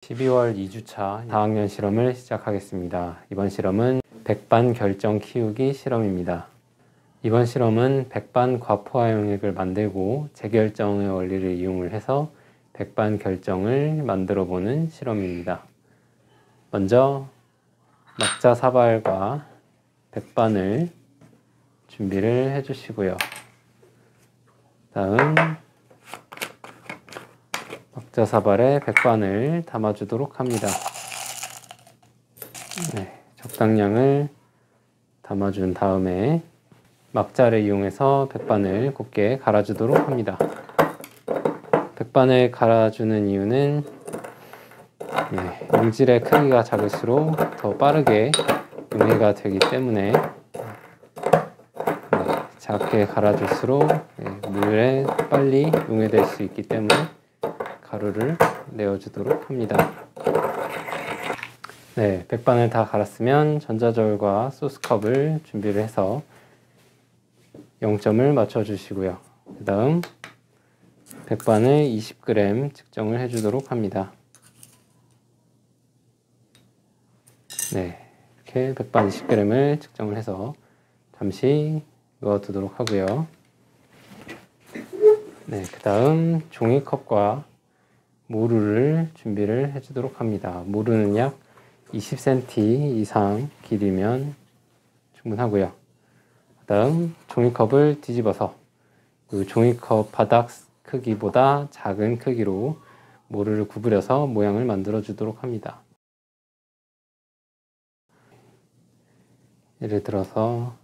12월 2주차 4학년 실험을 시작하겠습니다. 이번 실험은 백반 결정 키우기 실험입니다. 이번 실험은 백반 과포화용액을 만들고 재결정의 원리를 이용을 해서 백반 결정을 만들어 보는 실험입니다. 먼저 막자 사발과 백반을 준비를 해 주시고요. 다음 막자 사발에 백반을 담아주도록 합니다. 적당량을 담아준 다음에 막자를 이용해서 백반을 곱게 갈아주도록 합니다. 백반을 갈아주는 이유는 용질의 크기가 작을수록 더 빠르게 용해가 되기 때문에 작게 갈아줄수록 물에 빨리 용해될 수 있기 때문에 가루를 내어주도록 합니다. 백반을 다 갈았으면 전자저울과 소스컵을 준비를 해서 0점을 맞춰주시고요. 그 다음 백반을 20g 측정을 해주도록 합니다. 이렇게 백반 20g을 측정을 해서 잠시 넣어두도록 하고요. 그 다음 종이컵과 모루를 준비를 해주도록 합니다. 모루는 약 20cm 이상 길이면 충분하고요. 그 다음 종이컵을 뒤집어서 그 종이컵 바닥 크기보다 작은 크기로 모루를 구부려서 모양을 만들어 주도록 합니다. 예를 들어서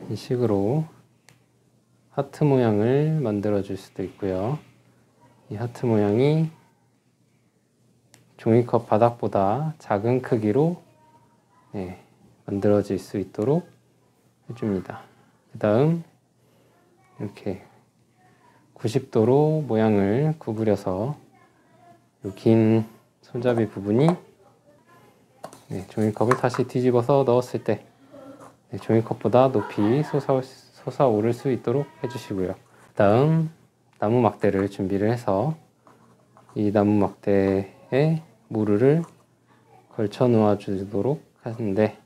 이 식으로 하트 모양을 만들어 줄 수도 있고요. 이 하트 모양이 종이컵 바닥보다 작은 크기로 만들어질 수 있도록 해줍니다. 그 다음 이렇게 90도로 모양을 구부려서 이 긴 손잡이 부분이 종이컵을 다시 뒤집어서 넣었을 때 종이컵보다 높이 솟아오를 수 있도록 해주시고요. 그 다음 나무 막대를 준비를 해서 이 나무 막대에 모루를 걸쳐 놓아 주도록 하는데,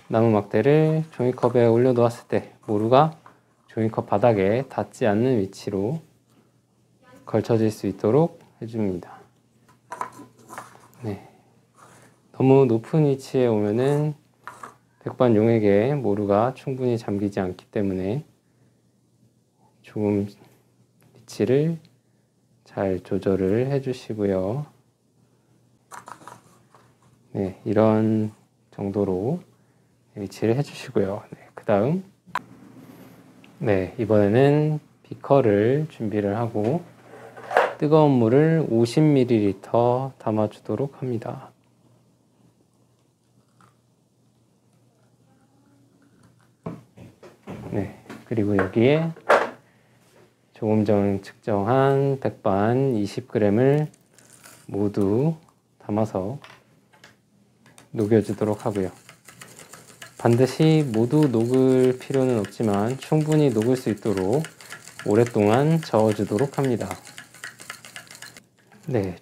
나무 막대를 종이컵에 올려 놓았을 때 모루가 종이컵 바닥에 닿지 않는 위치로 걸쳐질 수 있도록 해줍니다. 너무 높은 위치에 오면은 백반 용액에 모루가 충분히 잠기지 않기 때문에 조금 위치를 잘 조절을 해주시고요. 이런 정도로 위치를 해주시고요. 그 다음 이번에는 비커를 준비를 하고 뜨거운 물을 50ml 담아주도록 합니다. 그리고 여기에 조금 전 측정한 백반 20g을 모두 담아서 녹여주도록 하고요. 반드시 모두 녹을 필요는 없지만 충분히 녹을 수 있도록 오랫동안 저어주도록 합니다.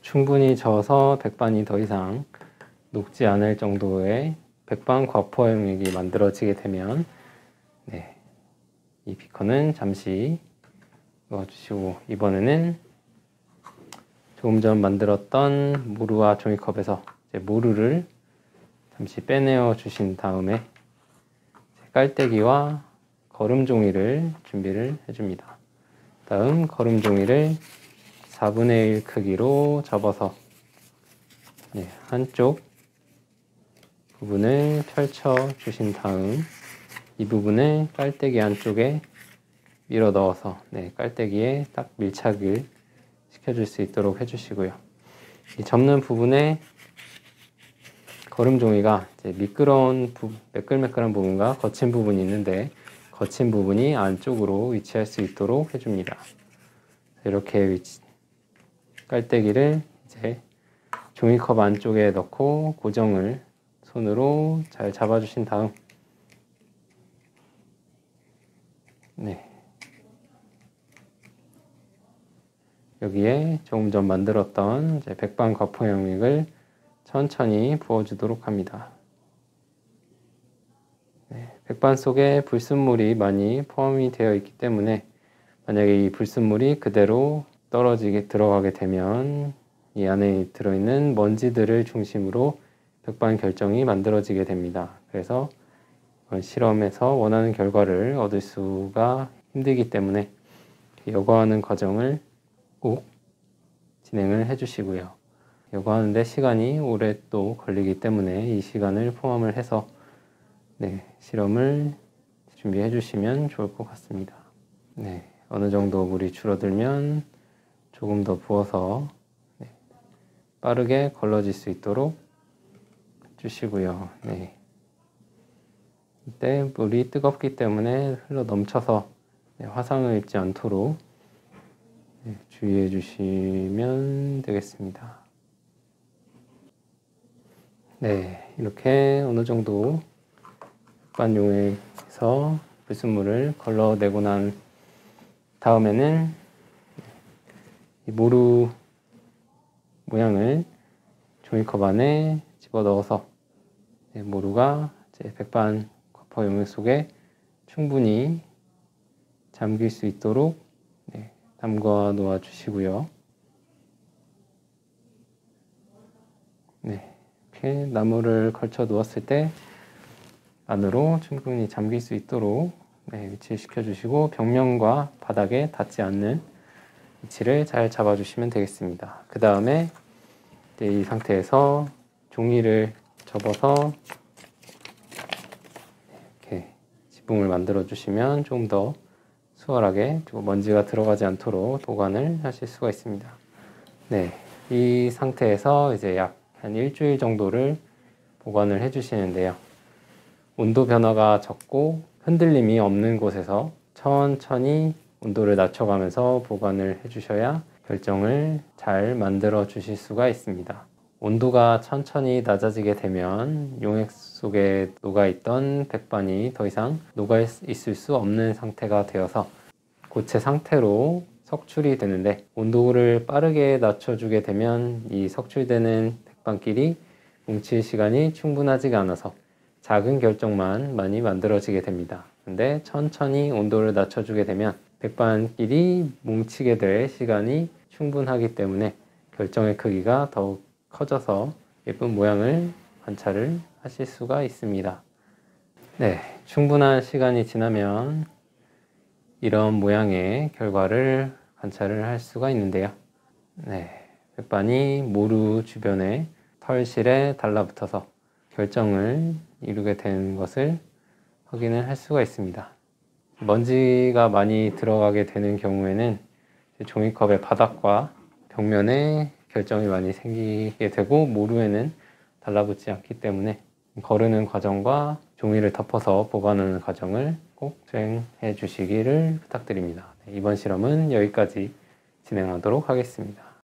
충분히 저어서 백반이 더 이상 녹지 않을 정도의 백반 과포화용액이 만들어지게 되면 이 비커는 잠시 넣어주시고, 이번에는 조금 전 만들었던 모루와 종이컵에서 모루를 잠시 빼내어 주신 다음에 깔때기와 거름 종이를 준비를 해줍니다. 다음 거름 종이를 4분의 1 크기로 접어서 한쪽 부분을 펼쳐 주신 다음 이 부분을 깔때기 안쪽에 밀어 넣어서 깔때기에 딱 밀착을 시켜줄 수 있도록 해주시고요. 이 접는 부분에 거름 종이가 매끌매끌한 부분과 거친 부분이 있는데 거친 부분이 안쪽으로 위치할 수 있도록 해줍니다. 이렇게 깔때기를 종이컵 안쪽에 넣고 고정을 손으로 잘 잡아주신 다음 여기에 조금 전 만들었던 이제 백반 거포영액을 천천히 부어주도록 합니다. 네, 백반 속에 불순물이 많이 포함이 되어 있기 때문에 만약에 이 불순물이 그대로 떨어지게 들어가게 되면 이 안에 들어있는 먼지들을 중심으로 백반 결정이 만들어지게 됩니다. 그래서 실험에서 원하는 결과를 얻을 수가 힘들기 때문에 여과하는 과정을 꼭 진행을 해주시고요. 여과하는데 시간이 오래 또 걸리기 때문에 이 시간을 포함을 해서 실험을 준비해 주시면 좋을 것 같습니다. 어느 정도 물이 줄어들면 조금 더 부어서 빠르게 걸러질 수 있도록 주시고요. 이때 물이 뜨겁기 때문에 흘러 넘쳐서 화상을 입지 않도록 주의해 주시면 되겠습니다. 이렇게 어느 정도 백반용액에서 불순물을 걸러내고 난 다음에는 이 모루 모양을 종이컵 안에 집어넣어서 모루가 이제 백반 거포용액 속에 충분히 잠길 수 있도록 담가 놓아 주시고요. 이렇게 나무를 걸쳐 놓았을 때 안으로 충분히 잠길 수 있도록 위치시켜 주시고 벽면과 바닥에 닿지 않는 위치를 잘 잡아 주시면 되겠습니다. 그 다음에 이 상태에서 종이를 접어서 이렇게 지붕을 만들어 주시면 좀 더 수월하게 그리고 먼지가 들어가지 않도록 보관을 하실 수가 있습니다. 이 상태에서 이제 약 한 일주일 정도를 보관을 해 주시는데요. 온도 변화가 적고 흔들림이 없는 곳에서 천천히 온도를 낮춰가면서 보관을 해주셔야 결정을 잘 만들어 주실 수가 있습니다. 온도가 천천히 낮아지게 되면 용액 속에 녹아있던 백반이 더 이상 녹아있을 수 없는 상태가 되어서 고체 상태로 석출이 되는데 온도를 빠르게 낮춰주게 되면 이 석출되는 백반끼리 뭉칠 시간이 충분하지가 않아서 작은 결정만 많이 만들어지게 됩니다. 근데 천천히 온도를 낮춰주게 되면 백반끼리 뭉치게 될 시간이 충분하기 때문에 결정의 크기가 더욱 커져서 예쁜 모양을 관찰을 하실 수가 있습니다. 충분한 시간이 지나면 이런 모양의 결과를 관찰을 할 수가 있는데요. 백반이 모루 주변에 털실에 달라붙어서 결정을 이루게 된 것을 확인을 할 수가 있습니다. 먼지가 많이 들어가게 되는 경우에는 종이컵의 바닥과 벽면에 결정이 많이 생기게 되고 모루에는 달라붙지 않기 때문에 거르는 과정과 종이를 덮어서 보관하는 과정을 꼭 수행해 주시기를 부탁드립니다. 이번 실험은 여기까지 진행하도록 하겠습니다.